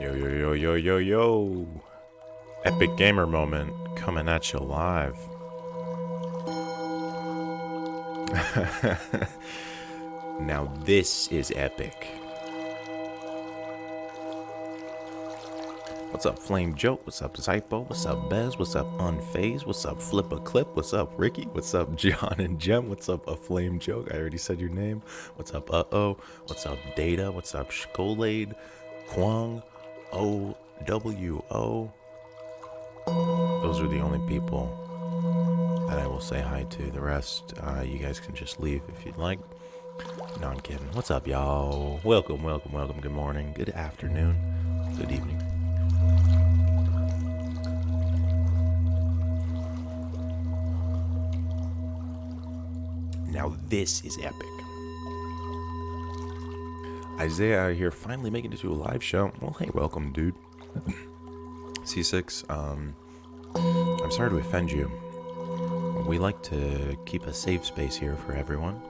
Yo, yo, yo, yo, yo, yo. Epic gamer moment coming at you live. Now this is epic. What's up, Flame Joke? What's up, Zypo? What's up, Bez? What's up, Unfazed? What's up, Flip a Clip? What's up, Ricky? What's up, John and Jem? What's up, A Flame Joke? I already said your name. What's up, Uh-Oh? What's up, Data? What's up, Shkolade? Kwang? OWO? Those are the only people that I will say hi to. The rest, you guys can just leave if you'd like. No, I'm kidding. What's up, y'all? Welcome, welcome, welcome. Good morning, good afternoon, good evening. Now this is epic. Isaiah out here finally making it to a live show. Well, hey, welcome, dude. C6, I'm sorry to offend you. We like to keep a safe space here for everyone.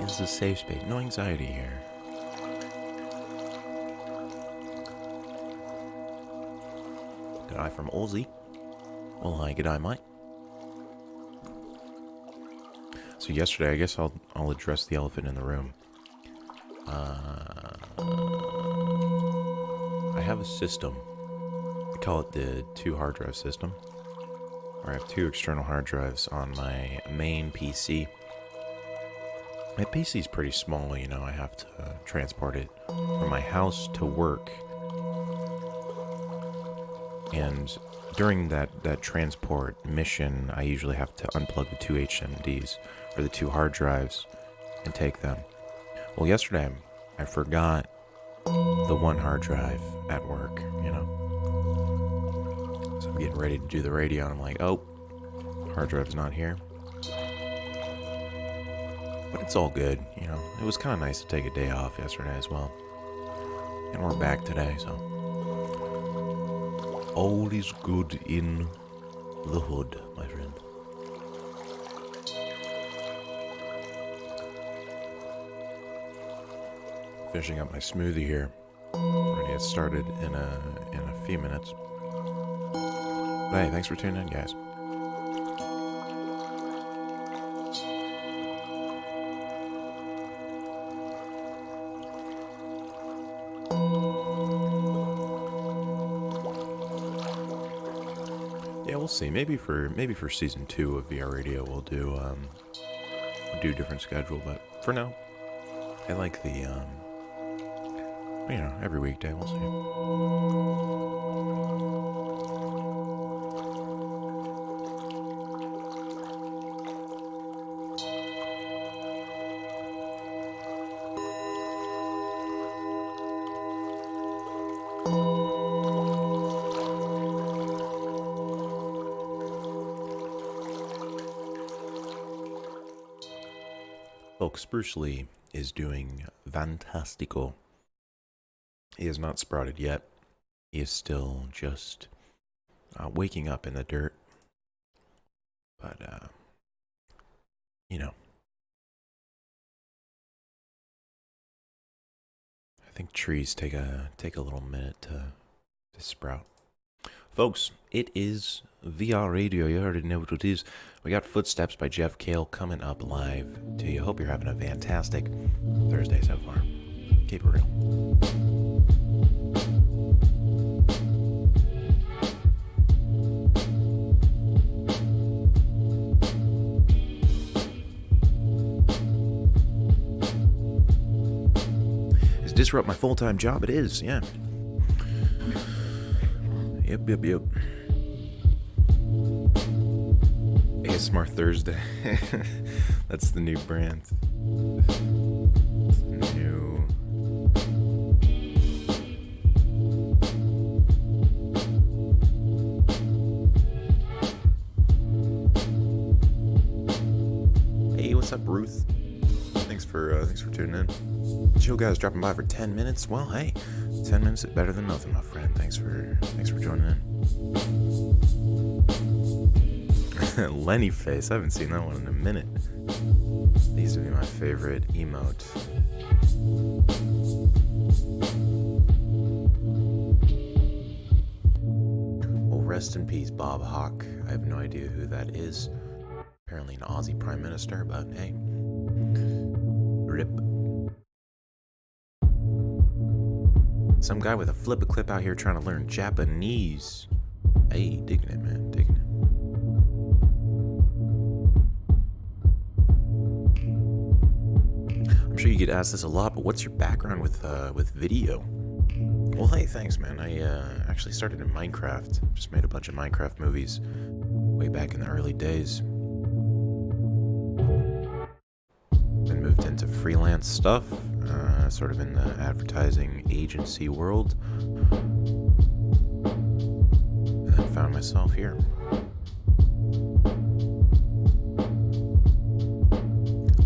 It's a safe space. No anxiety here. Good eye from Ozzy. Well, hi, good eye, Mike. So yesterday, I guess I'll address the elephant in the room. I have a system. I call it the 2 hard drive system. Where I have 2 external hard drives on my main PC. My PC's pretty small, you know. I have to transport it from my house to work. And during that transport mission, I usually have to unplug the 2 HMDs, or the 2 hard drives, and take them. Well, yesterday, I forgot the 1 hard drive at work, you know. So I'm getting ready to do the radio, and I'm like, oh, hard drive's not here. But it's all good, you know. It was kind of nice to take a day off yesterday as well. And we're back today, so all is good in the hood, my friend. Finishing up my smoothie here. Ready to get started in a few minutes. But hey, thanks for tuning in, guys. Yeah, we'll see. Maybe for season 2 of VR Radio, we'll do a different schedule. But for now, I like the you know, every weekday. We'll see. Folks, Bruce Lee is doing fantastico. He has not sprouted yet. He is still just waking up in the dirt. But, you know, I think trees take a little minute to sprout. Folks, it is VR Radio. You already know what it is. We got Footsteps by Jeff Cale coming up live to you. Hope you're having a fantastic Thursday so far. Keep it real. Does it disrupt my full-time job? It is, yeah. Yep. ASMR Thursday. That's the new brand. It's new. Hey, what's up, Ruth? Thanks for tuning in. Chill guys dropping by for 10 minutes. Well, hey, 10 minutes is better than nothing, my friend. Thanks for joining in. Lenny face. I haven't seen that one in a minute. These would be my favorite emote. Well, rest in peace, Bob Hawke. I have no idea who that is. Apparently an Aussie Prime Minister, but hey. Rip. Some guy with a flip a clip out here trying to learn Japanese. Hey, digging it, man, digging it. I'm sure you get asked this a lot, but what's your background with video? Well, hey, thanks, man. I actually started in Minecraft. Just made a bunch of Minecraft movies way back in the early days. Then moved into freelance stuff, sort of in the advertising agency world. And then found myself here.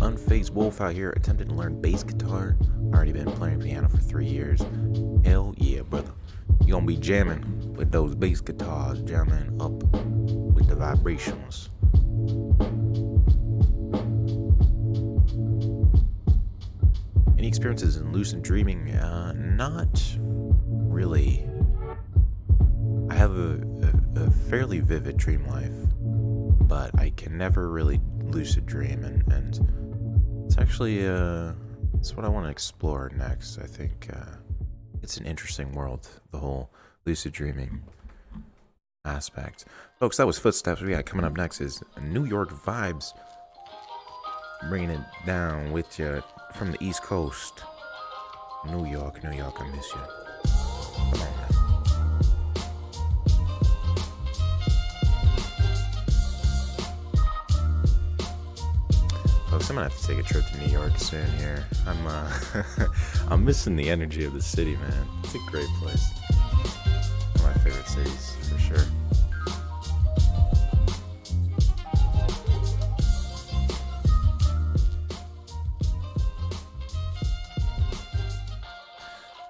Unfazed Wolf out here attempting to learn bass guitar. Already been playing piano for 3 years. Hell yeah, brother. You gonna be jamming with those bass guitars, jamming up with the vibrations. Any experiences in lucid dreaming? Not really. I have a fairly vivid dream life, but I can never really lucid dream, and it's actually it's what I want to explore next. I think it's an interesting world, the whole lucid dreaming aspect. Folks, that was Footsteps. We got coming up next is New York Vibes, bringing it down with you from the East Coast. New York, I miss you. Come on now. Folks, I'm gonna have to take a trip to New York soon here. I'm missing the energy of the city, man. It's a great place. One of my favorite cities, for sure.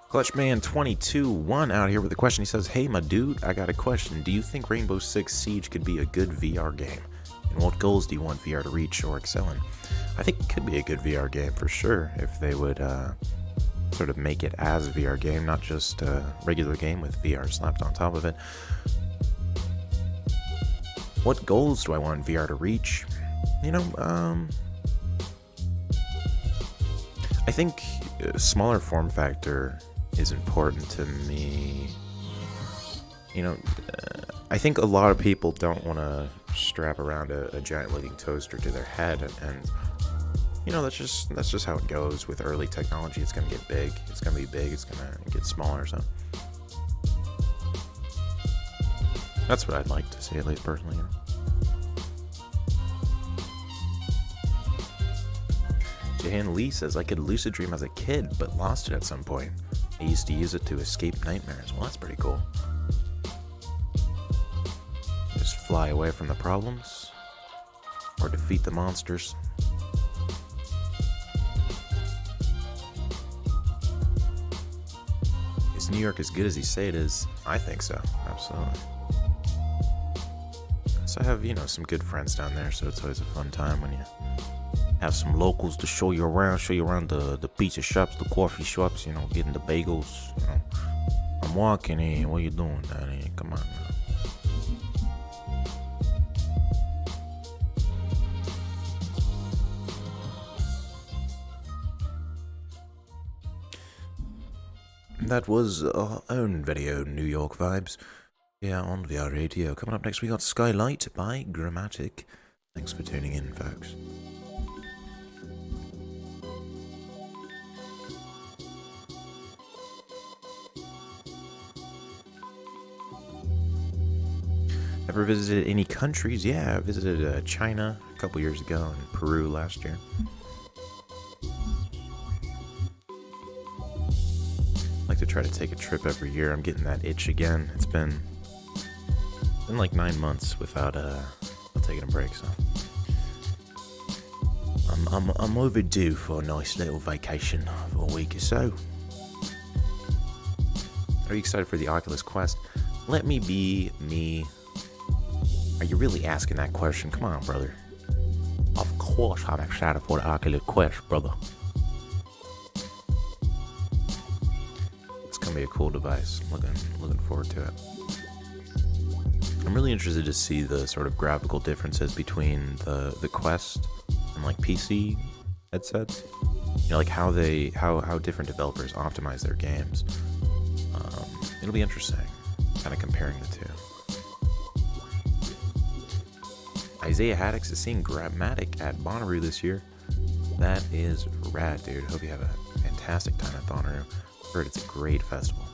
Clutchman 22-1 out here with a question. He says, hey, my dude, I got a question. Do you think Rainbow Six Siege could be a good VR game? And what goals do you want VR to reach or excel in? I think it could be a good VR game for sure if they would sort of make it as a VR game, not just a regular game with VR slapped on top of it. What goals do I want VR to reach? You know, I think a smaller form factor is important to me. You know, I think a lot of people don't want to strap around a giant looking toaster to their head, and you know, that's just how it goes with early technology. It's gonna get big, it's gonna be big, it's gonna get smaller. So that's what I'd like to see, at least personally. You know? Jahan Lee says, I could lucid dream as a kid, but lost it at some point. I used to use it to escape nightmares. Well, that's pretty cool. Just fly away from the problems, or defeat the monsters. Is New York as good as he say it is? I think so, absolutely. So I have, you know, some good friends down there, so it's always a fun time when you have some locals to show you around the pizza shops, the coffee shops, you know, getting the bagels, you know. I'm walking in, what you doing down here? Come on now. That was our own video, New York Vibes. Yeah, on VR Radio. Coming up next, we got Skylight by Grammatic. Thanks for tuning in, folks. Ever visited any countries? Yeah, I visited China a couple years ago and Peru last year. I like to try to take a trip every year. I'm getting that itch again. It's been like 9 months without taking a break, so I'm I'm overdue for a nice little vacation for a week or so. Are you excited for the Oculus Quest? Let me be me. Are you really asking that question? Come on, brother. Of course I'm excited for the Oculus Quest, brother. It's gonna be a cool device. Looking forward to it. I'm really interested to see the sort of graphical differences between the Quest and like PC headsets. You know, like how different developers optimize their games. It'll be interesting, kind of comparing the two. Isaiah Haddix is seeing Grammatic at Bonnaroo this year. That is rad, dude. Hope you have a fantastic time at Bonnaroo. Heard it's a great festival.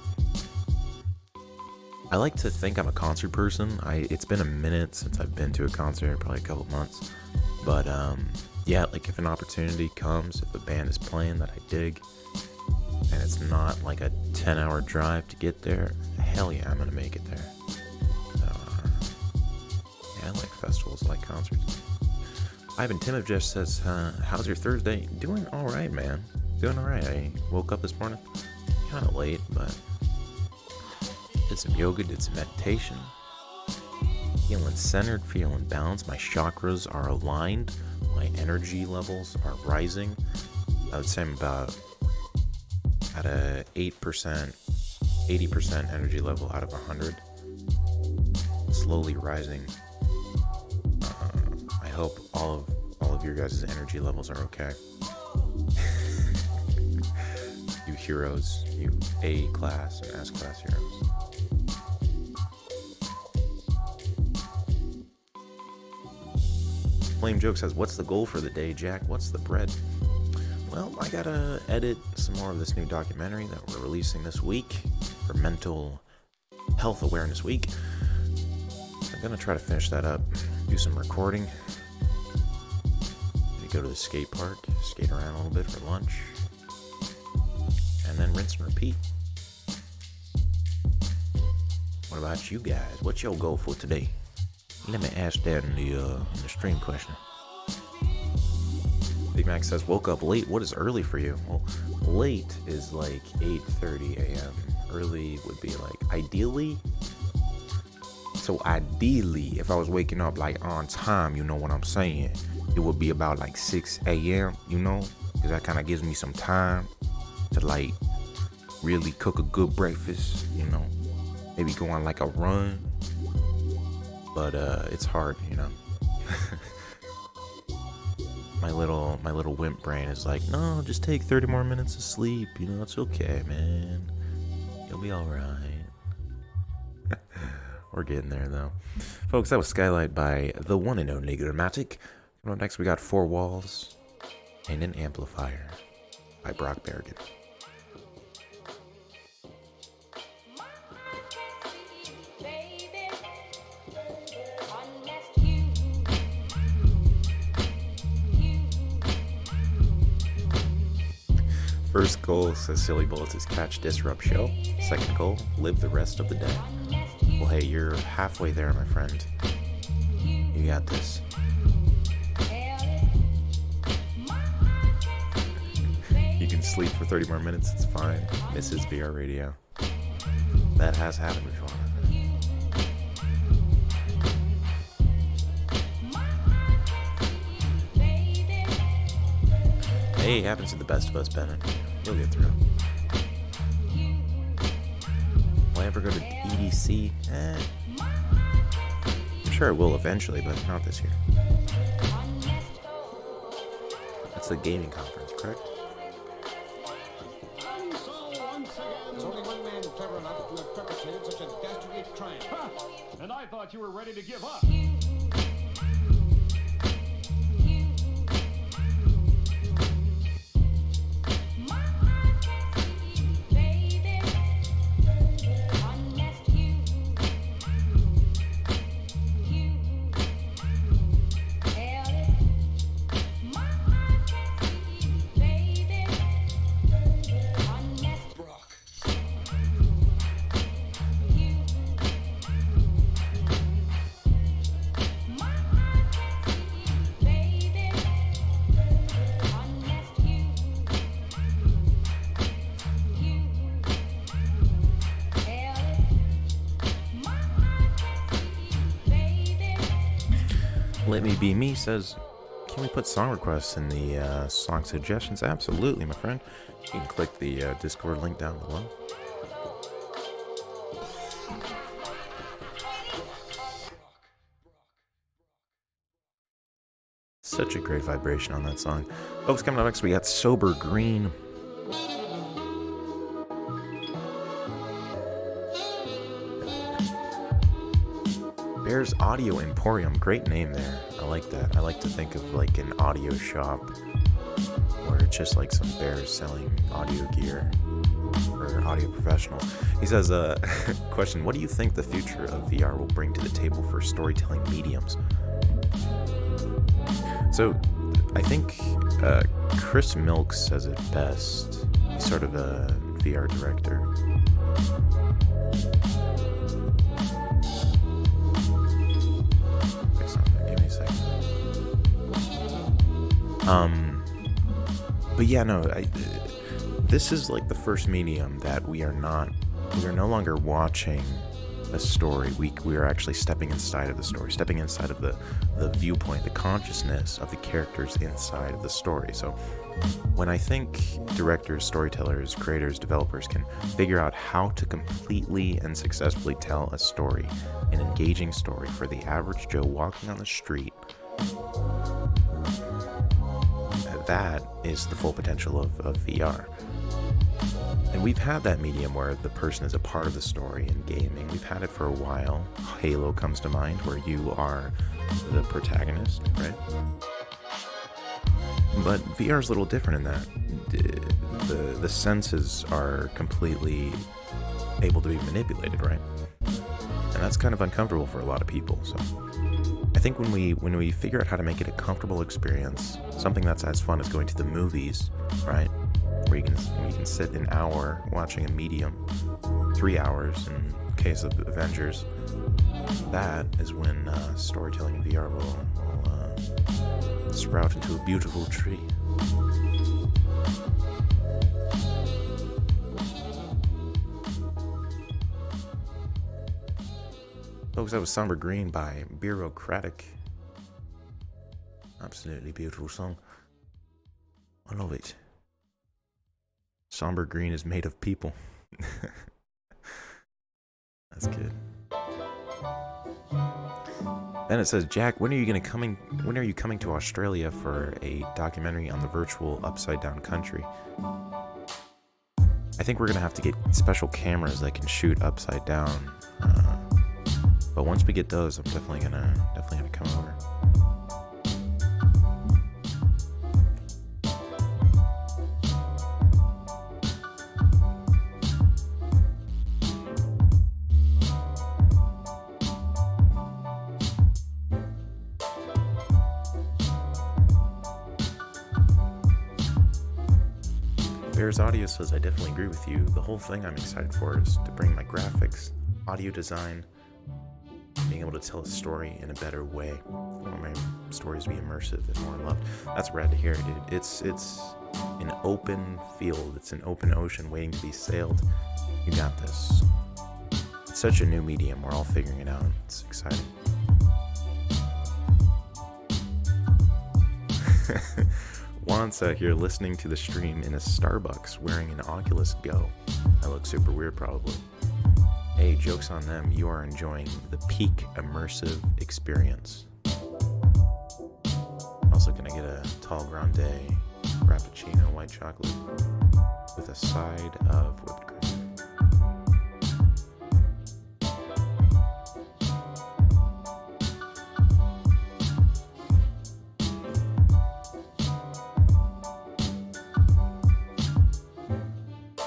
I like to think I'm a concert person. It's been a minute since I've been to a concert, probably a couple months. But yeah, like if an opportunity comes, if a band is playing that I dig, and it's not like a 10-hour drive to get there, hell yeah, I'm gonna make it there. So, yeah, I like festivals, I like concerts. Ivan Timov just says, how's your Thursday? Doing alright, man. Doing alright. I woke up this morning kind of late, but did some yoga, did some meditation. Feeling centered, feeling balanced. My chakras are aligned. My energy levels are rising. I would say I'm about at a 8%, 80% energy level out of 100. Slowly rising. I hope all of your guys' energy levels are okay. You heroes, you A class and S class heroes. Flame Joke says, what's the goal for the day, Jack? What's the bread? Well, I gotta edit some more of this new documentary that we're releasing this week for Mental Health Awareness Week. I'm gonna try to finish that up, do some recording, maybe go to the skate park, skate around a little bit for lunch, and then rinse and repeat. What about you guys? What's your goal for today? Let me ask that in the stream question. Big Mac says, woke up late. What is early for you? Well, late is like 8:30 a.m. Early would be like ideally. So ideally, if I was waking up like on time, you know what I'm saying, it would be about like 6 a.m., you know? Because that kind of gives me some time to like really cook a good breakfast, you know? Maybe go on like a run. But it's hard, you know. My little wimp brain is like, no, just take 30 more minutes of sleep. You know, it's okay, man. You'll be all right. We're getting there, though. Folks, that was Skylight by the one and only Grammatic. Coming up next, we got Four Walls and an Amplifier by Brock Berrigan. First goal, says Silly Bullets, is catch Disrupt Show. Second goal, live the rest of the day. Well, hey, you're halfway there, my friend. You got this. You can sleep for 30 more minutes, it's fine. Mrs. VR Radio. That has happened before. Hey, it happens to the best of us, Bennett. You'll get through. Will I ever go to EDC? I'm sure I will eventually, but not this year. That's the gaming conference, correct? There's only one man clever enough to have perpetrated such a dastardly crime. Ha! And I thought you were ready to give up. Let Me Be Me says, can we put song requests in the song suggestions? Absolutely, my friend. You can click the Discord link down below. Such a great vibration on that song. Folks, coming up next, we got Sober Green. Bears Audio Emporium, great name there. I like that. I like to think of like an audio shop where it's just like some bears selling audio gear for audio professionals. He says, question, what do you think the future of VR will bring to the table for storytelling mediums? So, I think Chris Milk says it best. He's sort of a VR director. Give me a second. But yeah, no, this is like the first medium that we are no longer watching a story. We are actually stepping inside of the story, stepping inside of the viewpoint, the consciousness of the characters inside of the story. So when I think directors, storytellers, creators, developers can figure out how to completely and successfully tell a story, an engaging story for the average Joe walking on the street, that is the full potential of VR. And we've had that medium where the person is a part of the story in gaming. We've had it for a while. Halo comes to mind, where you are the protagonist, right? But VR is a little different in that the senses are completely able to be manipulated, right? And that's kind of uncomfortable for a lot of people. So I think when we figure out how to make it a comfortable experience, something that's as fun as going to the movies, right? Where you can sit an hour watching a medium, 3 hours in case of Avengers. That is when storytelling in VR will sprout into a beautiful tree. Folks, that was Somber Green by Bureaucratic. Absolutely beautiful song. I love it. Somber green is made of people. That's good. Then it says, Jack, when are you coming to Australia for a documentary on the virtual upside down country? I think we're gonna have to get special cameras that can shoot upside down. But once we get those, I'm definitely gonna come over. Bears Audio says, I definitely agree with you. The whole thing I'm excited for is to bring my graphics, audio design, being able to tell a story in a better way. I want my stories to be immersive and more loved. That's rad to hear, dude. It's an open field. It's an open ocean waiting to be sailed. You got this. It's such a new medium. We're all figuring it out. It's exciting. Juan's out here listening to the stream in a Starbucks wearing an Oculus Go. That looks super weird, probably. Hey, joke's on them. You are enjoying the peak immersive experience. Also, can I get a tall grande frappuccino white chocolate with a side of whipped cream?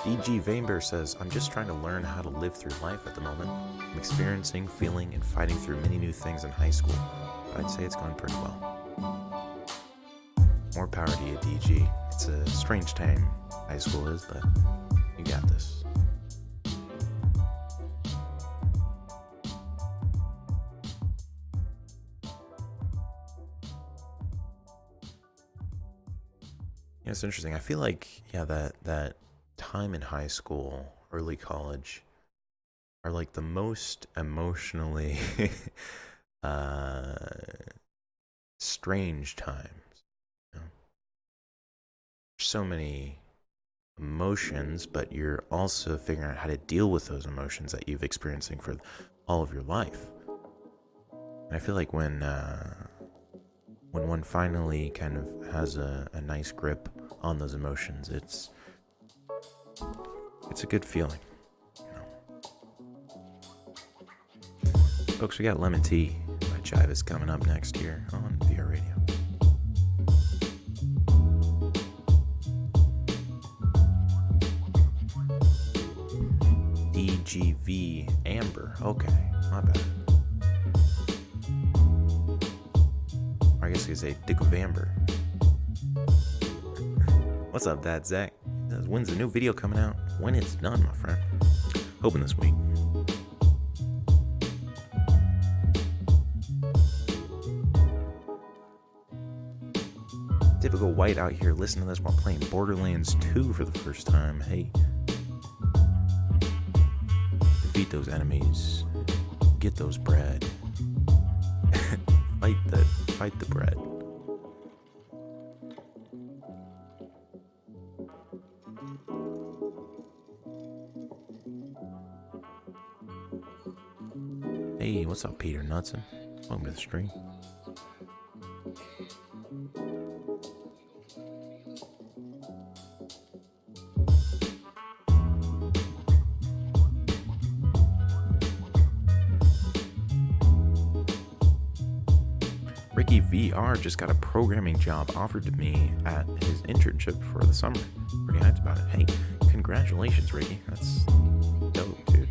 DG Vainbear says, I'm just trying to learn how to live through life at the moment. I'm experiencing, feeling, and fighting through many new things in high school, but I'd say it's going pretty well. More power to you, DG. It's a strange time high school is, but you got this. Yeah, it's interesting. I feel like, yeah, that time in high school, early college, are like the most emotionally strange times. You know? So many emotions, but you're also figuring out how to deal with those emotions that you've experiencing for all of your life. And I feel like when one finally kind of has a nice grip on those emotions, it's a good feeling. You know? Folks, we got Lemon Tea by Chivas coming up next here on VR Radio. DGV Amber. Okay, my bad. Or I guess you could say Dick of Amber. What's up, Dad Zach? When's the new video coming out? When it's done, my friend. Hoping this week. Typical white out here listening to this while playing Borderlands 2 for the first time. Hey. Defeat those enemies. Get those bread. Fight the bread. Hey, what's up, Peter Knudsen? Welcome to the stream. Ricky VR just got a programming job offered to me at his internship for the summer. Pretty hyped about it. Hey, congratulations, Ricky. That's dope, dude.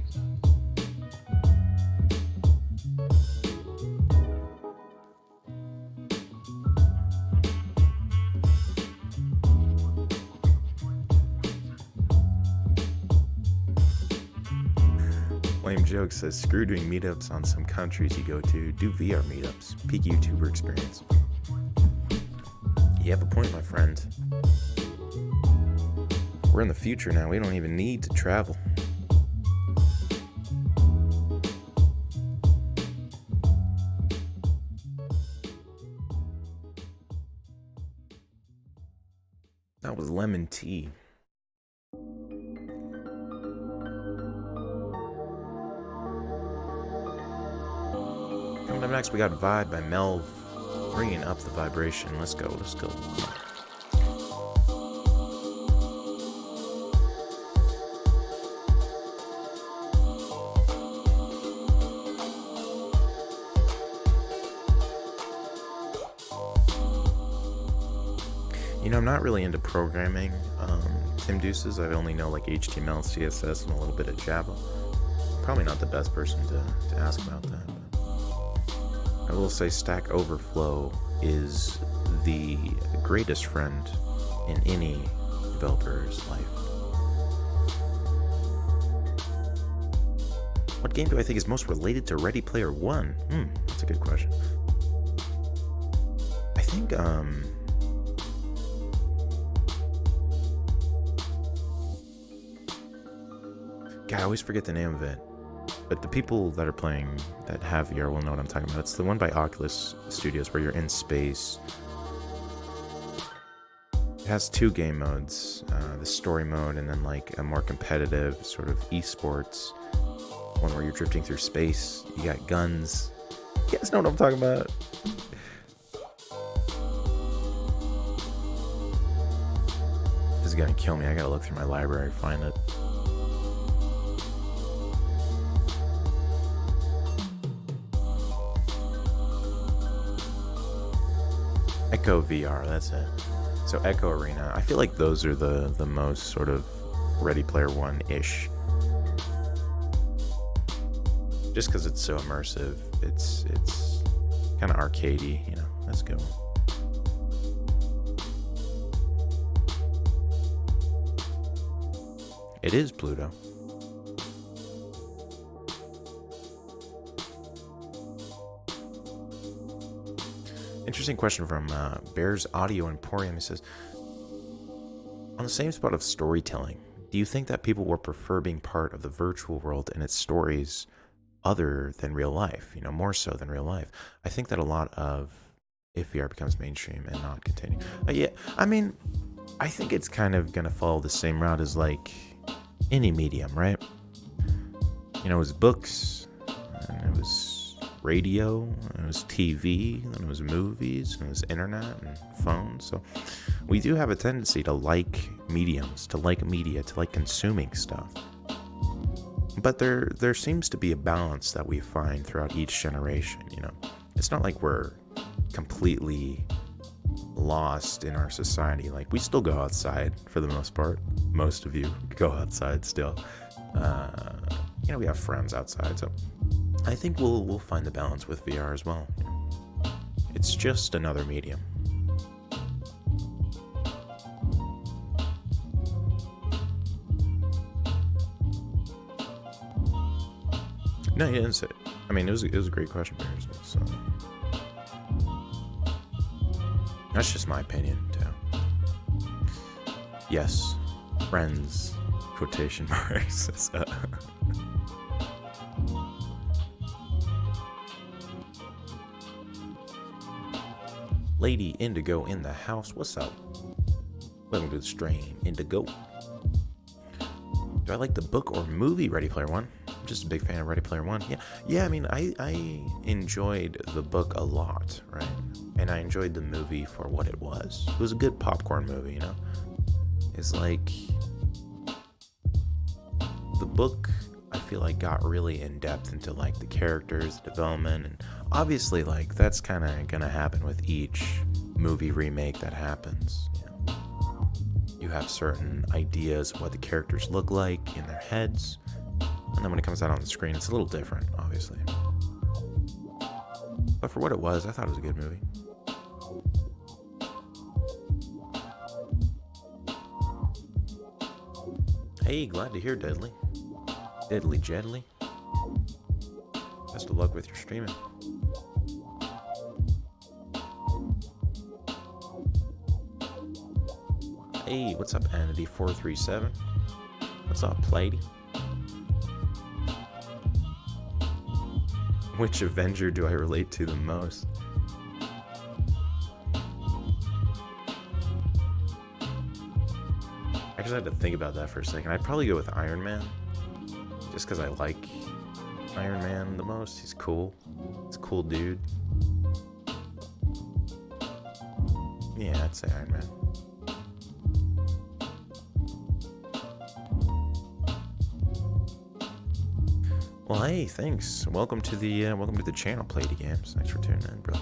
Lame Joke says, screw doing meetups on some countries you go to. Do VR meetups. Peak YouTuber experience. You have a point, my friend. We're in the future now. We don't even need to travel. That was Lemon Tea. Coming up next, we got Vibe by Melv, bringing up the vibration. Let's go. You know, I'm not really into programming, Tim Deuces. I only know like HTML, CSS, and a little bit of Java. Probably not the best person to ask about that. I will say Stack Overflow is the greatest friend in any developer's life. What game do I think is most related to Ready Player One? That's a good question. I think, God, I always forget the name of it. But the people that are playing that have VR will know what I'm talking about. It's the one by Oculus Studios where you're in space. It has two game modes, the story mode and then like a more competitive sort of esports one where you're drifting through space. You got guns. You guys know what I'm talking about. This is gonna kill me. I gotta look through my library to find it. Echo VR, that's it. So Echo Arena, I feel like those are the most sort of Ready Player One-ish. Just because it's so immersive, it's kind of arcadey, you know. That's good. It is Pluto. Interesting question from Bears Audio Emporium. He says, on the same spot of storytelling, do you think that people will prefer being part of the virtual world and its stories other than real life, you know, more so than real life? I think that a lot of if VR becomes mainstream and not continue. Yeah, I mean, I think it's kind of gonna follow the same route as like any medium, right? You know, it was books, and it was radio, and it was TV, and it was movies, and it was internet and phones. So we do have a tendency to like mediums, to like media, to like consuming stuff. But there seems to be a balance that we find throughout each generation, you know. It's not like we're completely lost in our society. Like, we still go outside for the most part. Most of you go outside still. You know, we have friends outside, so I think we'll find the balance with VR as well. It's just another medium. No, you didn't say it. I mean, it was a great question, Bears. So that's just my opinion, too. Yes, friends, quotation marks. So. Lady Indigo in the house. What's up? Welcome to the stream, Indigo. Do I like the book or movie Ready Player One? I'm just a big fan of Ready Player One. Yeah. I mean, I enjoyed the book a lot, right? And I enjoyed the movie for what it was. It was a good popcorn movie, you know? It's like, the book, I feel like, got really in depth into like the characters, the development, and obviously like that's kind of gonna happen with each movie remake that happens. You have certain ideas of what the characters look like in their heads, and then when it comes out on the screen, it's a little different, obviously. But for what it was, I thought it was a good movie. Hey, glad to hear, Deadly. Deadly Jedly. Best of luck with your streaming. Hey, what's up, Anity437? What's up, Plady? Which Avenger do I relate to the most? Actually, I had to think about that for a second. I'd probably go with Iron Man. Just because I like Iron Man the most. He's cool. He's a cool dude. Yeah, I'd say Iron Man. Well, hey, thanks. Welcome to the channel, Plady Games. Thanks for tuning in, bro.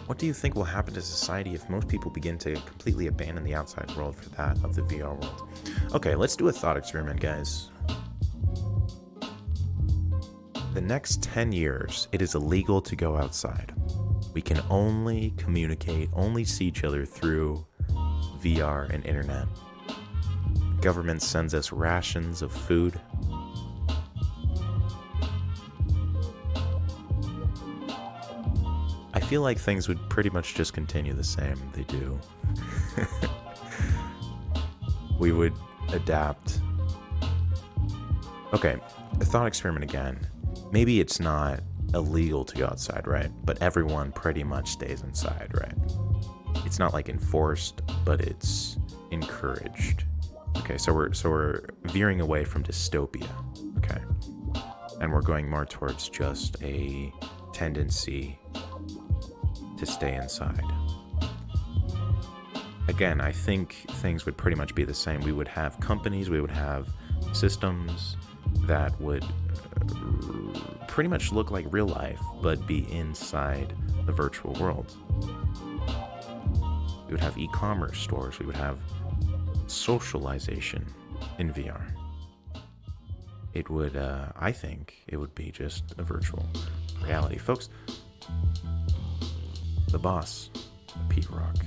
What do you think will happen to society if most people begin to completely abandon the outside world for that of the VR world? Okay, let's do a thought experiment, guys. The next 10 years, it is illegal to go outside. We can only communicate, only see each other through VR and internet. Government sends us rations of food. I feel like things would pretty much just continue the same. They do. We would adapt. Okay, a thought experiment again. Maybe it's not illegal to go outside, right? But everyone pretty much stays inside, right? It's not like enforced, but it's encouraged. Okay, so we're veering away from dystopia, okay? And we're going more towards just a tendency to stay inside. Again, I think things would pretty much be the same. We would have companies, we would have systems that would pretty much look like real life, but be inside the virtual world. We would have e-commerce stores. We would have socialization in VR. It would, I think, it would be just a virtual reality. Folks, the boss, Pete Rock.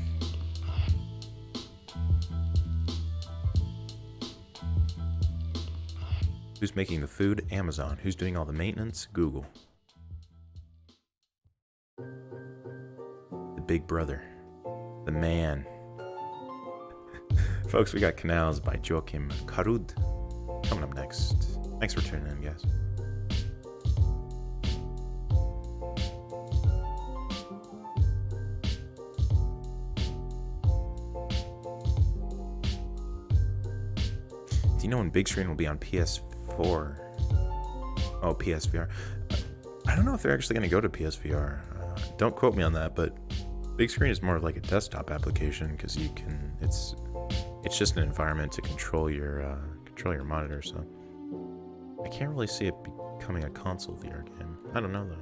Who's making the food? Amazon. Who's doing all the maintenance? Google. The big brother. The man. Folks, we got Canals by Joachim Karud coming up next. Thanks for tuning in, guys. Do you know when big screen will be on PS4? Oh, PSVR. I don't know if they're actually going to go to PSVR. Don't quote me on that, but big screen is more of like a desktop application because you can. It's just an environment to control your monitor. So I can't really see it becoming a console VR game. I don't know though.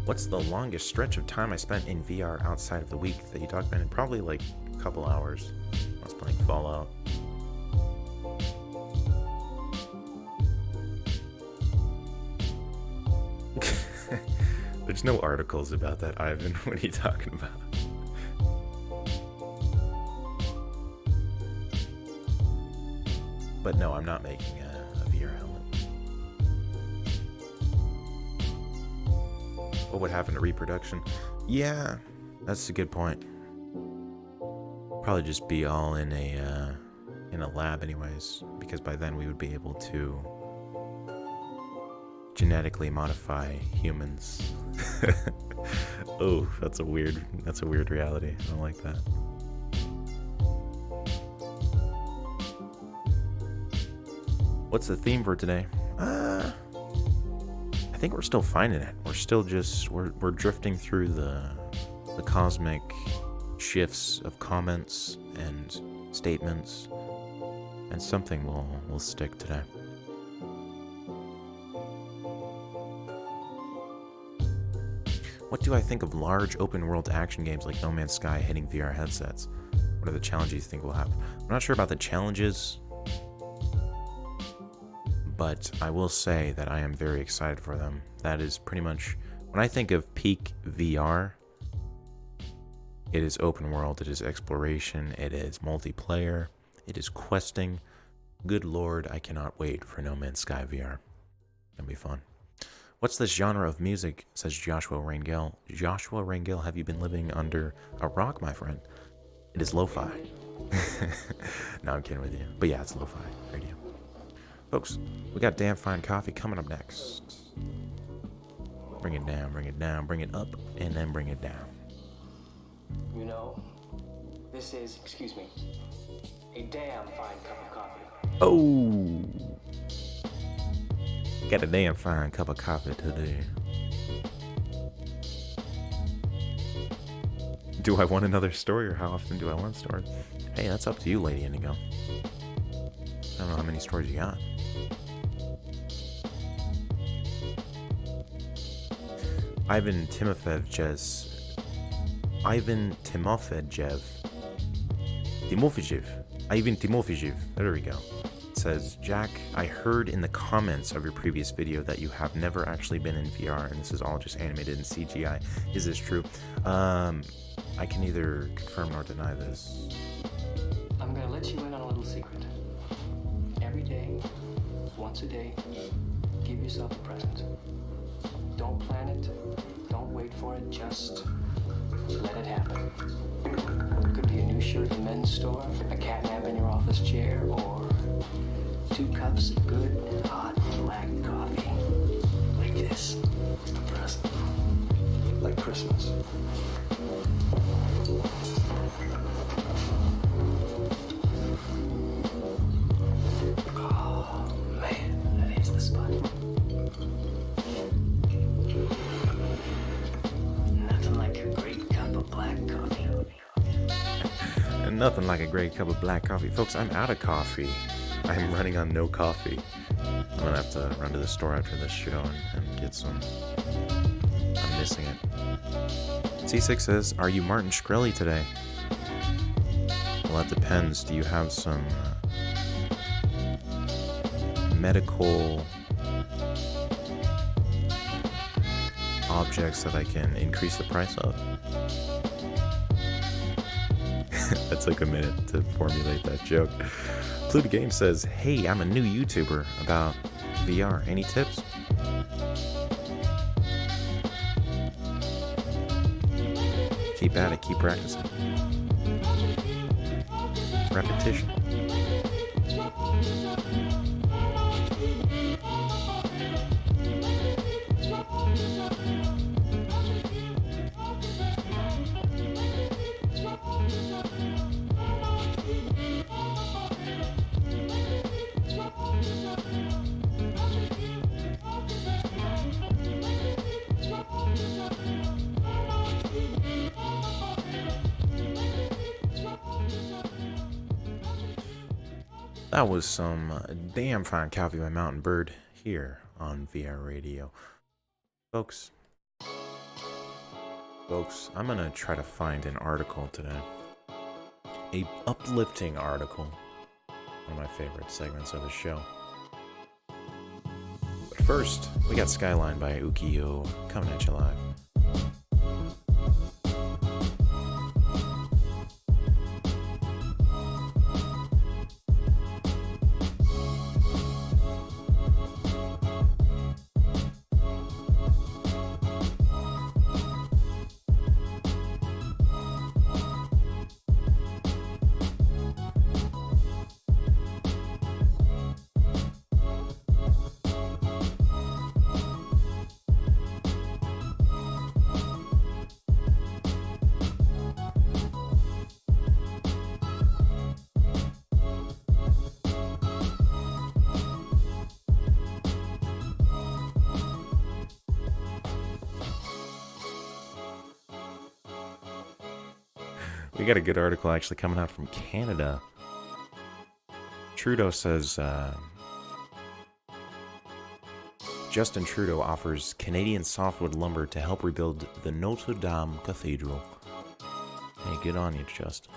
What's the longest stretch of time I spent in VR outside of the week that you documented? Probably like a couple hours. I was playing Fallout. There's no articles about that, Ivan. What are you talking about? But no, I'm not making a VR helmet. What would happen to reproduction? Yeah, that's a good point. Probably just be all in a lab anyways, because by then we would be able to genetically modify humans. Oh, that's a weird reality. I don't like that. What's the theme for today? I think we're still finding it. We're still just we're drifting through the cosmic shifts of comments and statements, and something will stick today. What do I think of large open-world action games like No Man's Sky hitting VR headsets? What are the challenges you think will happen? I'm not sure about the challenges, but I will say that I am very excited for them. That is pretty much, when I think of peak VR, it is open world, it is exploration, it is multiplayer, it is questing. Good lord, I cannot wait for No Man's Sky VR. It'll be fun. What's this genre of music, says Joshua Rangel. Joshua Rangel, have you been living under a rock, my friend? It is lo-fi. No, I'm kidding with you. But yeah, it's lo-fi radio. Folks, we got damn fine coffee coming up next. Bring it down, bring it down, bring it up, and then bring it down. You know, this is, excuse me, a damn fine cup of coffee. Oh! Got a damn fine cup of coffee today. Do I want another story, or how often do I want a story? Hey, that's up to you, Lady Indigo. I don't know how many stories you got. Ivan Timofejev. There we go. Says, Jack, I heard in the comments of your previous video that you have never actually been in VR and this is all just animated in CGI. Is this true? I can neither confirm nor deny this. I'm gonna let you in on a little secret. Every day, once a day, give yourself a present. Don't plan it, don't wait for it, just let it happen. It could be a new shirt in the men's store, a catnap in your office chair, or 2 cups of good, hot, black coffee. Like this. A present. Like Christmas. Oh, man, that is the spot. Nothing like a great cup of black coffee. And nothing like a great cup of black coffee. Folks, I'm out of coffee. I'm running on no coffee. I'm gonna have to run to the store after this show and get some. I'm missing it. C6 says, are you Martin Shkreli today? Well, that depends. Do you have some medical objects that I can increase the price of? That took a minute to formulate that joke. Pluto Game says, hey, I'm a new YouTuber about VR. Any tips? Keep at it, keep practicing. repetition. That was some damn fine coffee by Mountain Bird here on VR Radio. Folks, I'm going to try to find an article today. A uplifting article. One of my favorite segments of the show. But first, we got Skyline by Ukiyo coming at you live. We got a good article actually coming out from Canada. Trudeau says, Justin Trudeau offers Canadian softwood lumber to help rebuild the Notre Dame Cathedral. Hey, good on you, Justin.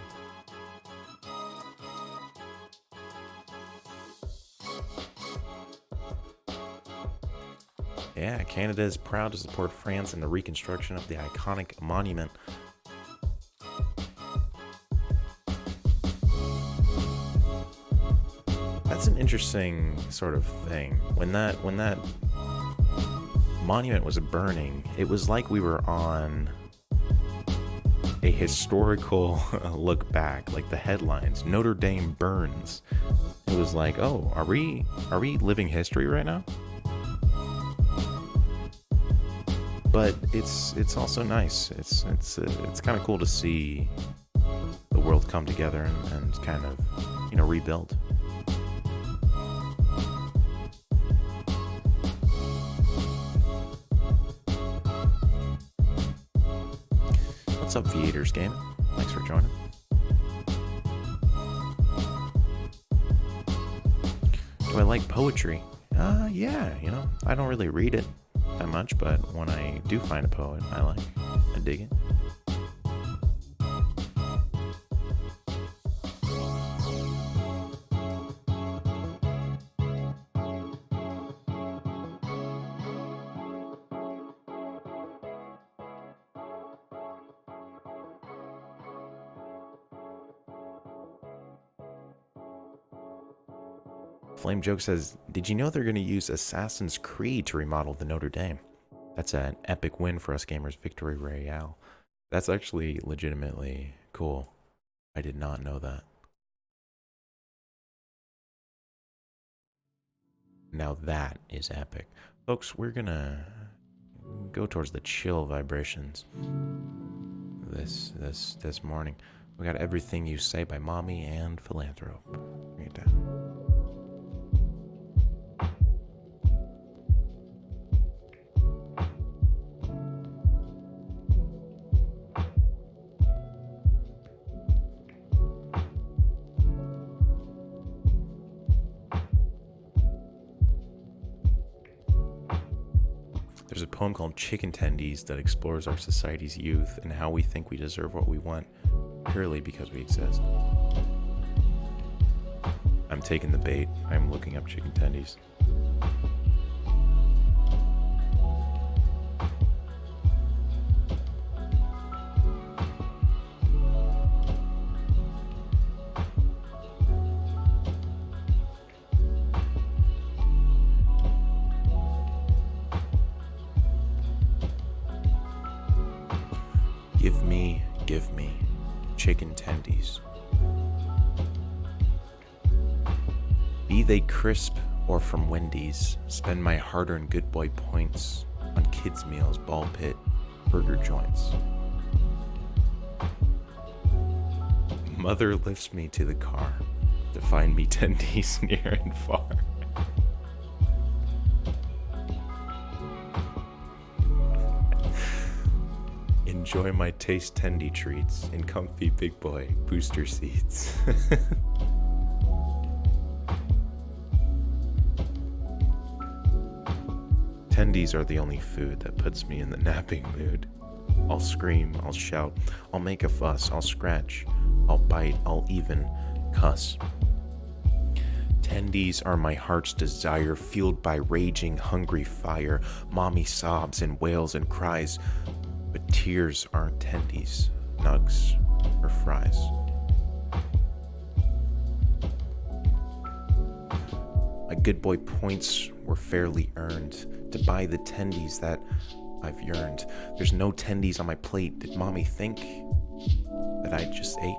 Yeah, Canada is proud to support France in the reconstruction of the iconic monument. That's an interesting sort of thing. When that monument was burning, it was like we were on a historical look back, like the headlines, Notre Dame burns. It was like, oh, are we living history right now? But it's also nice. It's kind of cool to see the world come together and kind of, rebuild. What's up, Viators Gaming? Thanks for joining. Do I like poetry? Yeah, I don't really read it that much, but when I do find a poet I dig it. Flame Joke says, did you know they're going to use Assassin's Creed to remodel the Notre Dame? That's an epic win for us gamers, Victory Royale. That's actually legitimately cool. I did not know that. Now that is epic. Folks, we're going to go towards the chill vibrations this morning. We got Everything You Say by Mommy and Philanthrope. Bring it down. There's a poem called Chicken Tendies that explores our society's youth and how we think we deserve what we want purely because we exist. I'm taking the bait. I'm looking up Chicken Tendies. Give me chicken tendies. Be they crisp or from Wendy's, spend my hard-earned good boy points on kids' meals, ball pit, burger joints. Mother lifts me to the car to find me tendies near and far. Enjoy my taste tendy treats in comfy big boy booster seats. Tendies are the only food that puts me in the napping mood. I'll scream, I'll shout, I'll make a fuss, I'll scratch, I'll bite, I'll even cuss. Tendies are my heart's desire, fueled by raging, hungry fire. Mommy sobs and wails and cries, but tears aren't tendies, nugs, or fries. My good boy points were fairly earned to buy the tendies that I've yearned. There's no tendies on my plate. Did mommy think that I just ate?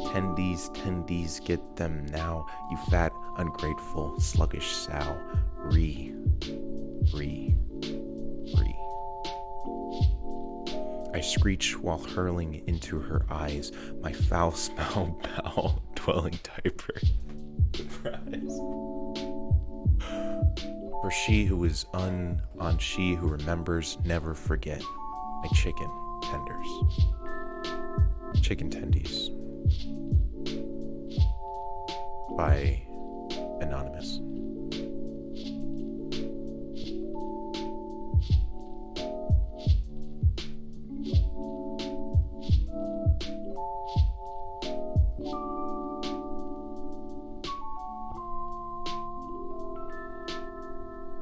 Tendies, get them now, you fat, ungrateful, sluggish sow. Re. I screech while hurling into her eyes my foul smell bowel dwelling diaper. Surprise. For she who is on she who remembers, never forget. My chicken tenders. Chicken tendies. By Anonymous.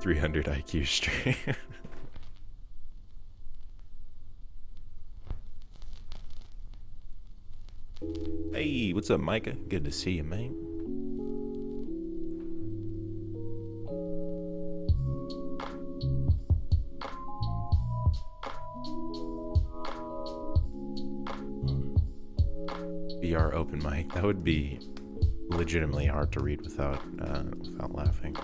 .300 IQ stream. Hey, what's up, Micah? Good to see you, man. VR open mic. That would be legitimately hard to read without laughing.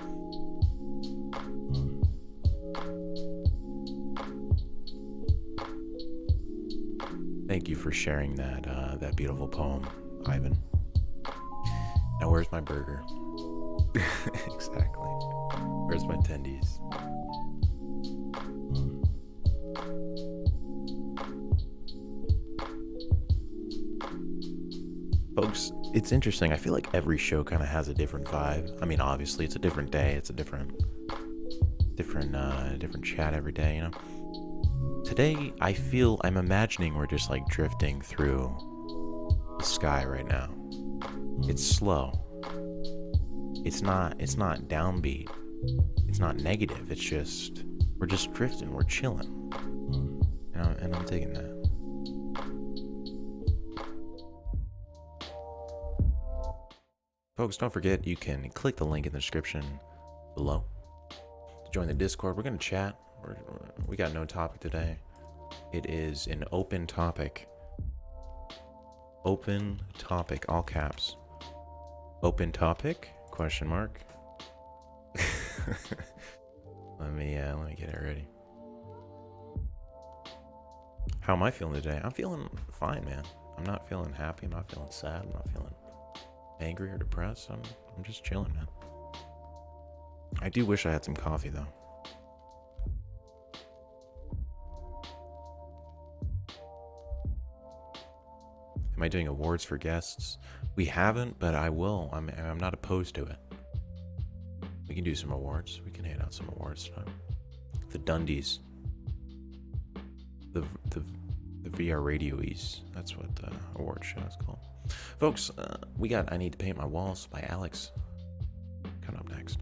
Thank you for sharing that beautiful poem, Ivan. Now where's my burger? Exactly. Where's my tendies? Folks, it's interesting. I feel like every show kind of has a different vibe. I mean, obviously, it's a different day. It's a different chat every day, you know? Today, I'm imagining we're just like drifting through the sky right now. It's slow. It's not downbeat. It's not negative. It's just, we're just drifting. We're chilling. And I'm taking that. Folks, don't forget you can click the link in the description below to join the Discord. We're going to chat. We got no topic today. It is an open topic. Open topic, all caps. Open topic? Question mark. Let me get it ready. How am I feeling today? I'm feeling fine, man. I'm not feeling happy. I'm not feeling sad. I'm not feeling angry or depressed. I'm just chilling, man. I do wish I had some coffee though. Am I doing awards for guests? We haven't, but I will. I'm not opposed to it. We can do some awards. We can hand out some awards tonight. The Dundies. The VR Radioies. That's what the award show is called. Folks, we got I Need to Paint My Walls by Alex. Coming up next.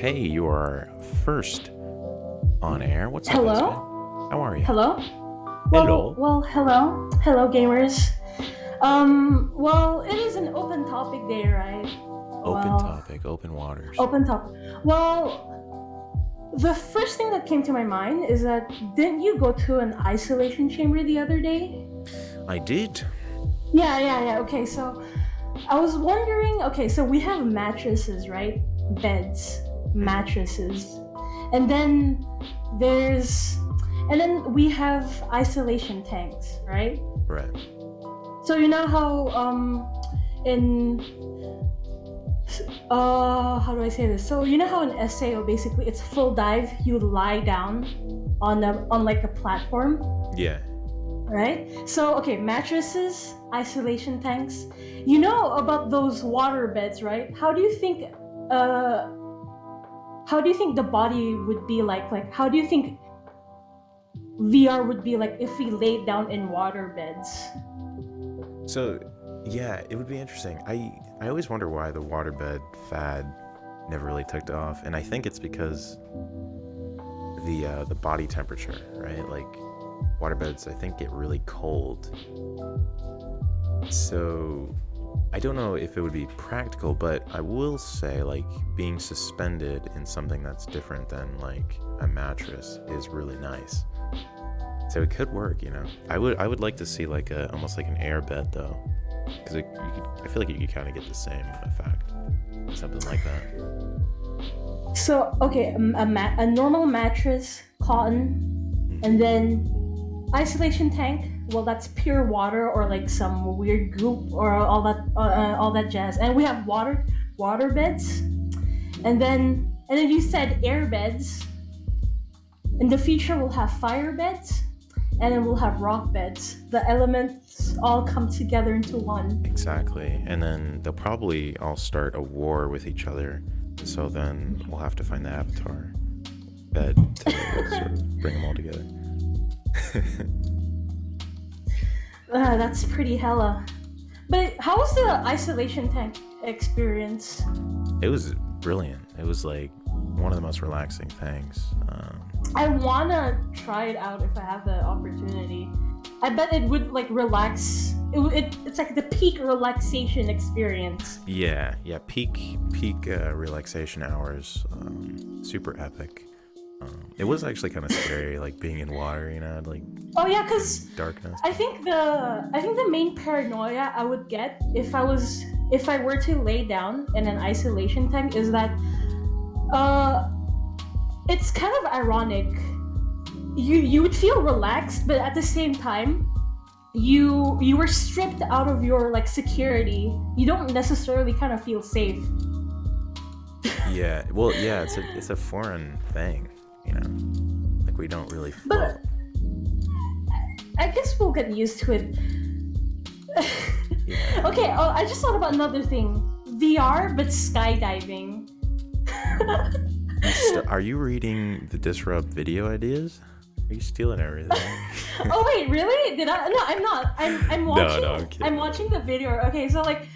Hey, you are first on air. What's up, Hello? Esme? How are you? Hello? Hello. Well, hello. Hello, gamers. Well, it is an open topic day, right? Open Well, topic, open waters. Open topic. Well, the first thing that came to my mind is that didn't you go to an isolation chamber the other day? I did. Yeah. Okay, so I was wondering, okay, so we have mattresses, right? Beds, mattresses. And then we have isolation tanks, right? Right. So you know how how do I say this? So you know how in SAO basically it's full dive, you lie down on like a platform, Yeah. right? So okay, mattresses, isolation tanks. You know about those water beds, right? How do you think the body would be like how do you think VR would be like if we laid down in water beds? So, yeah, it would be interesting. I always wonder why the waterbed fad never really took off, and I think it's because the body temperature, right? Like waterbeds, I think get really cold. So I don't know if it would be practical, but I will say like being suspended in something that's different than like a mattress is really nice. So it could work, you know. I would like to see like almost like an air bed though, because I feel like you could kind of get the same effect, something like that. So okay, a normal mattress, cotton, and then isolation tank. Well, that's pure water or like some weird goop or all that jazz. And we have water beds, and then you said air beds. In the future, we'll have fire beds, and then we'll have rock beds. The elements all come together into one. Exactly, and then they'll probably all start a war with each other. So then we'll have to find the avatar bed to sort of bring them all together. That's pretty hella. But how was the isolation tank experience? It was brilliant. It was like one of the most relaxing things. I wanna try it out if I have the opportunity. I bet it would like relax. It's like the peak relaxation experience. Yeah, peak relaxation hours. Super epic. It was actually kind of scary, like being in water, you know, like Oh yeah, cause darkness. I think the main paranoia I would get if I were to lay down in an isolation tank is that it's kind of ironic. You would feel relaxed, but at the same time, you were stripped out of your like security. You don't necessarily kind of feel safe. Yeah, well, yeah, it's a foreign thing, you know, like we don't really float. But I guess we'll get used to it. Yeah. Okay, I just thought about another thing. VR, but skydiving. Are you reading the Disrupt video ideas? Are you stealing everything? Oh wait, really? Did I? No, I'm not. I'm watching. No, I'm kidding. I'm watching the video. Okay, so like,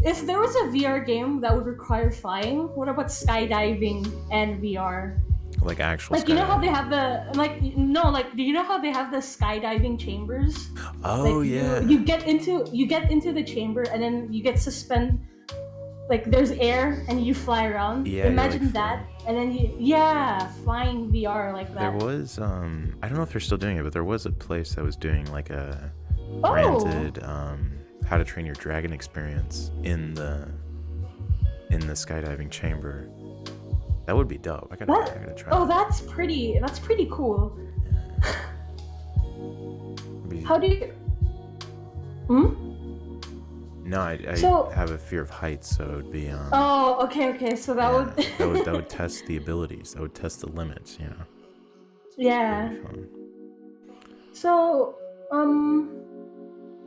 if there was a VR game that would require flying, what about skydiving and VR? Like actual Like you know how skydiving. they have do you know how they have the skydiving chambers? Oh, Like, yeah. You get into the chamber and then you get suspended. Like there's air and you fly around. Yeah, Imagine like that, and then flying VR like that. There was I don't know if they're still doing it, but there was a place that was doing like a Oh. branded How to Train Your Dragon experience in the skydiving chamber. That would be dope. I gotta try. Oh, that. that's pretty cool. Be- How do you? Hmm? No, I So- have a fear of heights, so it would be Oh, okay. So that would. that would test the abilities. That would test the limits, you know. Yeah. That'd be fun. So,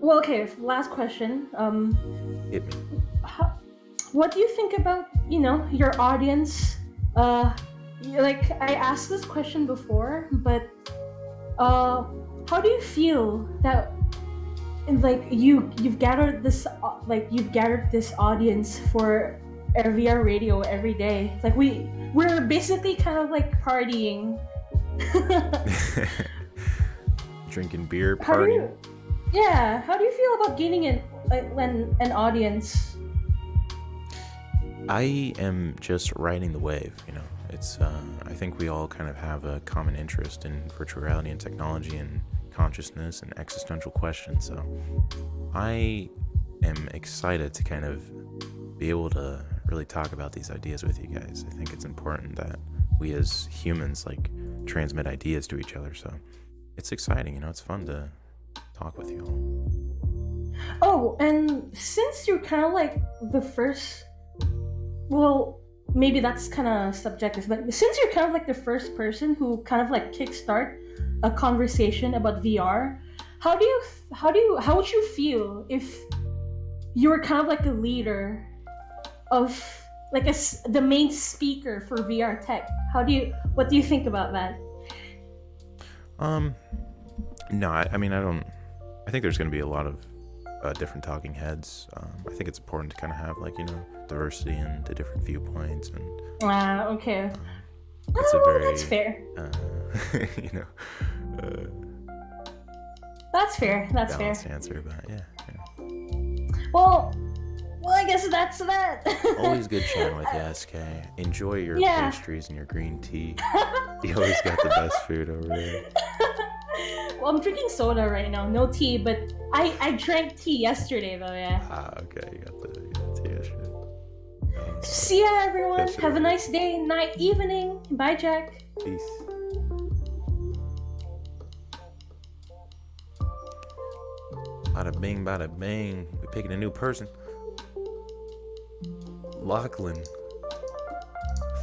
well, okay. Last question. Hit me. What do you think about your audience? Like I asked this question before, but how do you feel that like you've gathered this audience for VR radio every day. It's like we're basically kind of like partying. Drinking beer, How do partying. you? Yeah. How do you feel about gaining an audience? I am just riding the wave, you know. It's I think we all kind of have a common interest in virtual reality and technology and consciousness and existential questions. So I am excited to kind of be able to really talk about these ideas with you guys. I think it's important that we as humans like transmit ideas to each other. So it's exciting, you know. It's fun to talk with you all. Oh, and since you're kind of like the first, well, maybe that's kind of subjective, but since you're kind of like the first person who kind of like kickstart a conversation about VR, how would you feel if you were kind of like a leader of like the main speaker for VR tech? What do you think about that? No, I mean, I think there's going to be a lot of different talking heads. I think it's important to kind of have like, you know, diversity and the different viewpoints, and okay. it's a very That's fair. you know, That's fair. That's fair. balanced answer, but yeah. Well, I guess that's that. Always good chatting with you, SK. Enjoy your Yeah. pastries and your green tea. You always got the best food over there. Well, I'm drinking soda right now, no tea, but I drank tea yesterday though, yeah. Okay, you got the tea yesterday. See ya, everyone. Yesterday. Have a nice day, night, evening. Bye, Jack. Peace. Bada bing, bada bang. We're picking a new person. Lachlan,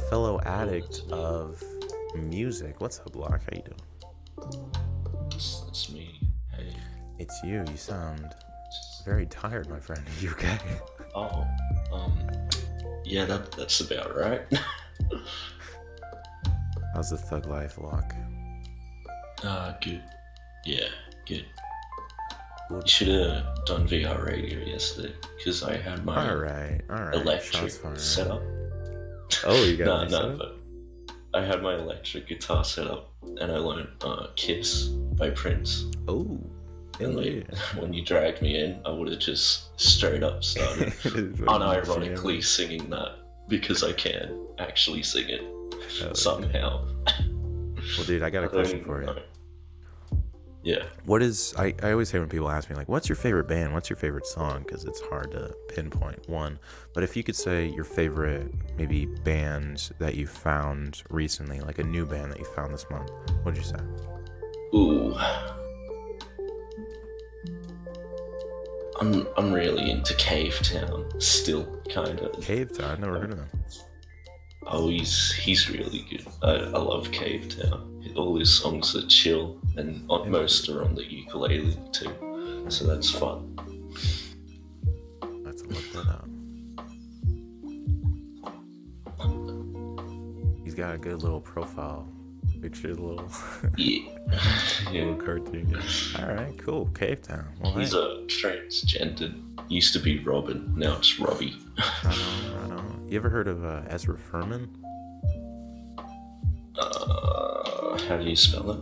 fellow addict of music. What's up, Lach? How you doing? That's me. Hey. It's you. You sound very tired, my friend. Are you okay? Oh, yeah, that's about right. How's the thug life, Lach? Good. Yeah, good. You should have done VR radio yesterday, because I had my All right. electric Shots fired. set up. Oh, you got No, but I had my electric guitar set up, and I learned Kiss by Prince. Oh, And yeah. when you dragged me in, I would have just straight up started unironically singing that, because I can actually sing it somehow. Well, dude, I got a question for you. Yeah. What is, I always say when people ask me, like, what's your favorite band? What's your favorite song? Because it's hard to pinpoint one. But if you could say your favorite, maybe, band that you found recently, like a new band that you found this month, what'd you say? Ooh. I'm really into Cave Town still, kind of. Cave Town? I've never heard of them. Oh, he's really good. I love Cave Town. All his songs are chill, and most are on the ukulele too, so that's fun. Let's look that up. He's got a good little profile picture, little Yeah. little cartoon. All right, cool. Cave Town. Well, He's hey. a transgendered. Used to be Robin, now it's Robbie. Right on. You ever heard of Ezra Furman? How do you spell it?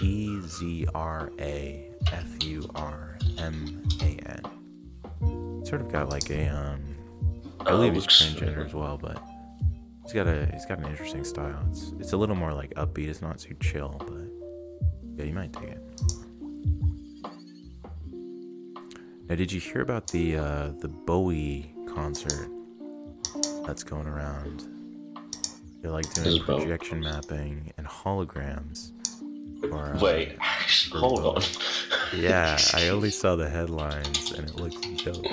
EZRAFURMAN. Sort of got like a I believe he's transgender as well, but he's got an interesting style. It's a little more like upbeat. It's not too chill, but yeah, you might dig it. Now, did you hear about the Bowie concert that's going around? They're like doing projection mapping and holograms. Or, Wait, actually, hold on. Yeah, I only saw the headlines and it looks dope.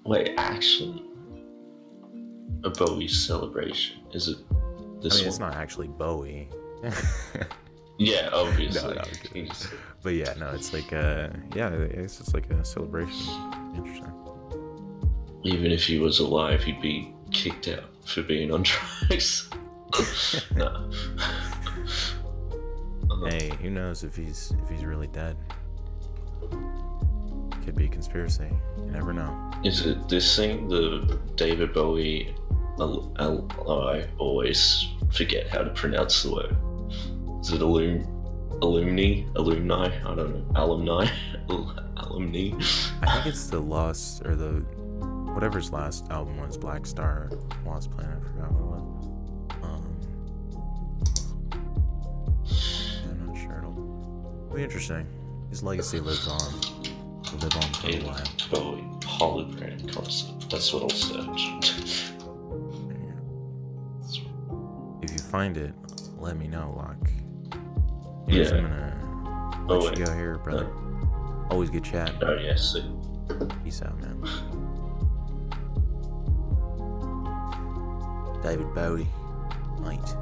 Wait, actually, a Bowie celebration? Is it this one? It's not actually Bowie. Yeah, obviously. No, but yeah, no, it's like it's just like a celebration. Interesting. Even if he was alive, he'd be kicked out for being on drugs. No. Hey, who knows if he's really dead? could be a conspiracy. You never know. Is it this thing, the David Bowie? I always forget how to pronounce the word. Is it alumni? I don't know. Alumni? Alumni? I think it's the Lost, or the whatever's last album was, Black Star, Lost Planet. I forgot what it was. I'm not sure. It'll be interesting. His legacy lives on. Will live on for a David while. Bowie hologram concept. That's what I'll search. If you find it, let me know, Locke. Yeah. I'm gonna let you wait. go here, brother. Always good chat. Oh yeah, see. Peace out, man. David Bowie, mate.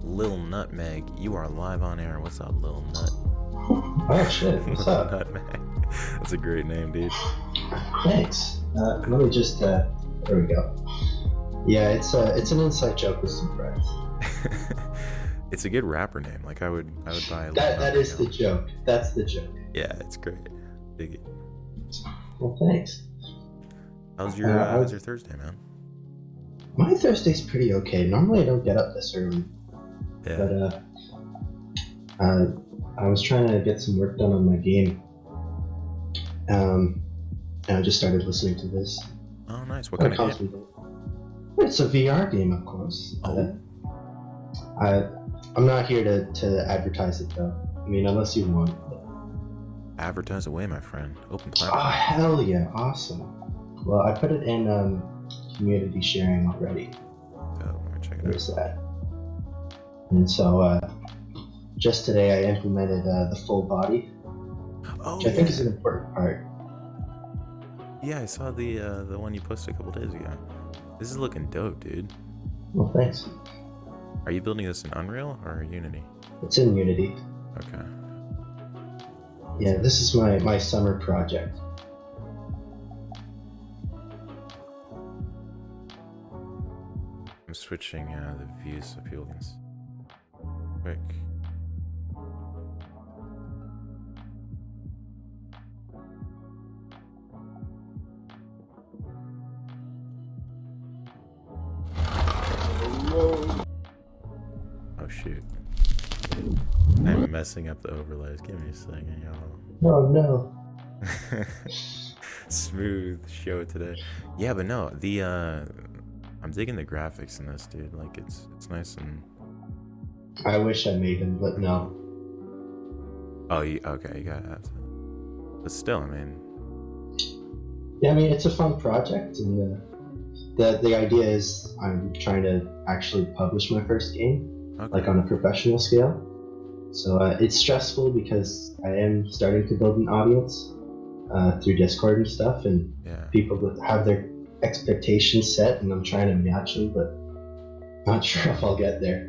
Lil Nutmeg, you are live on air. What's up, Lil Nut? Oh shit, what's up? Nutmeg. That's a great name, dude. Thanks. Let me just, there we go. Yeah, it's an inside joke with some friends. It's a good rapper name. Like I would buy a Lil That Nutmeg is the album. joke. That's the joke. Yeah, it's great. Dig it. Well, thanks. How's your Thursday, man? My Thursday's pretty okay. Normally I don't get up this early, Yeah. but I was trying to get some work done on my game. And I just started listening to this. Oh, nice. What kind of game? It's a VR game, of course. Oh. I'm not here to advertise it though. I mean, unless you want. Advertise away, my friend. Open Oh platform. hell yeah, awesome. Well, I put it in community sharing already. Oh, let me check it There's out. that. And so just today I implemented the full body, Oh, which I think is an important part. Yeah, I saw the one you posted a couple days ago. This is looking dope, dude. Well, thanks. Are you building this in Unreal or Unity? It's in Unity. Okay. Yeah, this is my summer project. I'm switching the views so people can quick. Oh shoot. I'm messing up the overlays. Give me a second, y'all. Oh no. Smooth show today. Yeah, but no, the I'm digging the graphics in this, dude. Like it's nice and. I wish I made him, but no. Oh, okay, you gotta have to. But still, I mean. Yeah, I mean it's a fun project, and the idea is I'm trying to actually publish my first game, Okay. like on a professional scale. So it's stressful because I am starting to build an audience through Discord and stuff, and Yeah. people that have their expectations set, and I'm trying to match them, but not sure if I'll get there.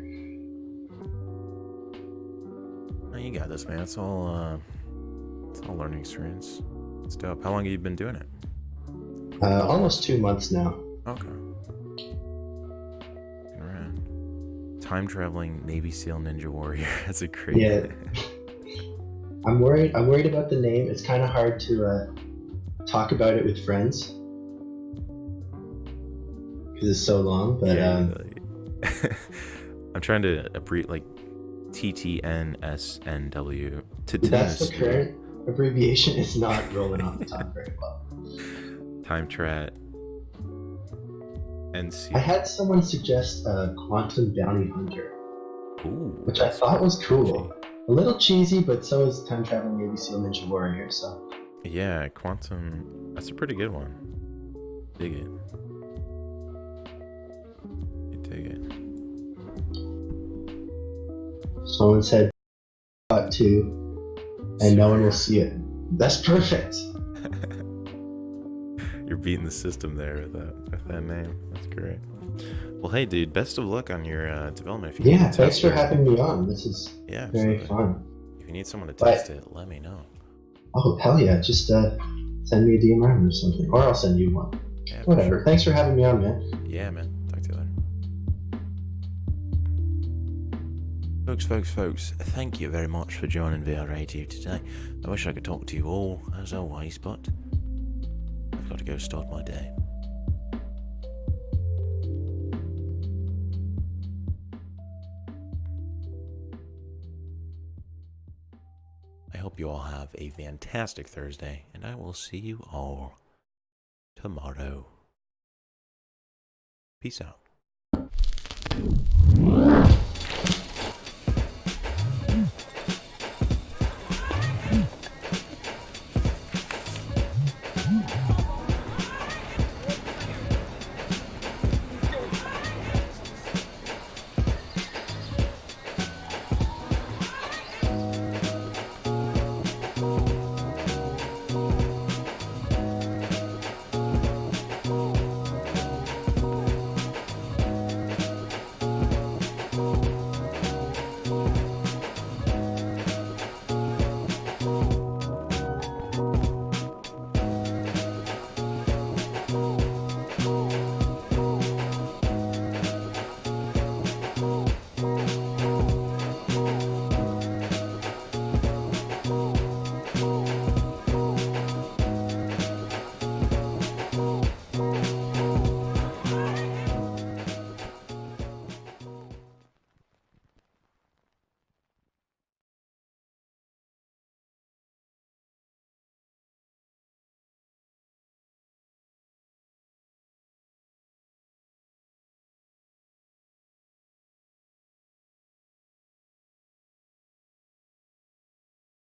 Oh, you got this, man. It's all learning experience. It's dope. How long have you been doing it? Almost 2 months now. Okay. Right. Time traveling Navy SEAL Ninja Warrior. That's a great. Yeah. I'm worried about the name. It's kind of hard to talk about it with friends because it's so long. But I'm trying to abbreviate like TTNSNW. that's the current abbreviation. It's not rolling off the top very well. Time Trat. NC. I had someone suggest Quantum Bounty Hunter, Ooh, which I that's thought was cool. catchy. A little cheesy, but so is Time Traveling Navy SEAL Ninja Warrior. So Yeah, Quantum. That's a pretty good one. Dig it. You dig it. someone said Part 2, and no one will see it. That's perfect. You're beating the system there with that name. That's great. Well, hey, dude, best of luck on your development. If you need Yeah, a thanks for tester- having me on. This is Yeah, very absolutely. fun. If you need someone to But- test it, let me know. Oh, hell yeah. Just send me a DMR or something. Or I'll send you one. Yeah, for Whatever. sure. Thanks for having me on, man. Yeah, man. Talk to you later. Folks, thank you very much for joining VRadio today. I wish I could talk to you all, as always, but I've got to go start my day. I hope you all have a fantastic Thursday, and I will see you all tomorrow. Peace out.